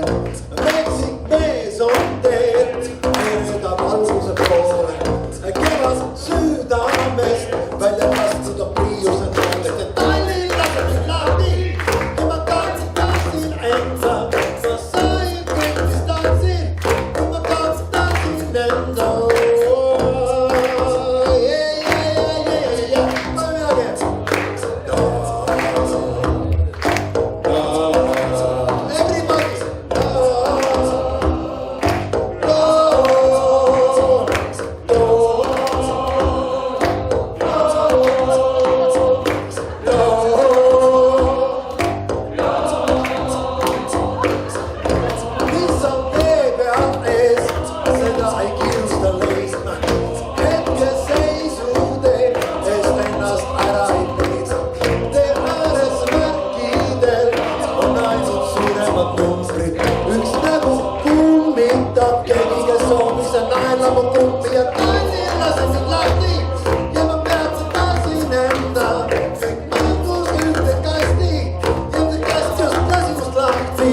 poole, Meksik mees on teed, veeredab alguse poole. Kevad südamest välja lastud on pliiuse nooled ja Tallinn laseb mind lahti. Ja ma katsetasin enda, ma sain kõik, mis tahtsin, ja ma katsetasin enda. Üks nägu kummitab keegi, kes soovis ja naelamu kummi ja Tallinn laseb mind lahti. Ja ma peatsetasin enda kõik mängus ühte kasti ja see kast just lasi must lahti.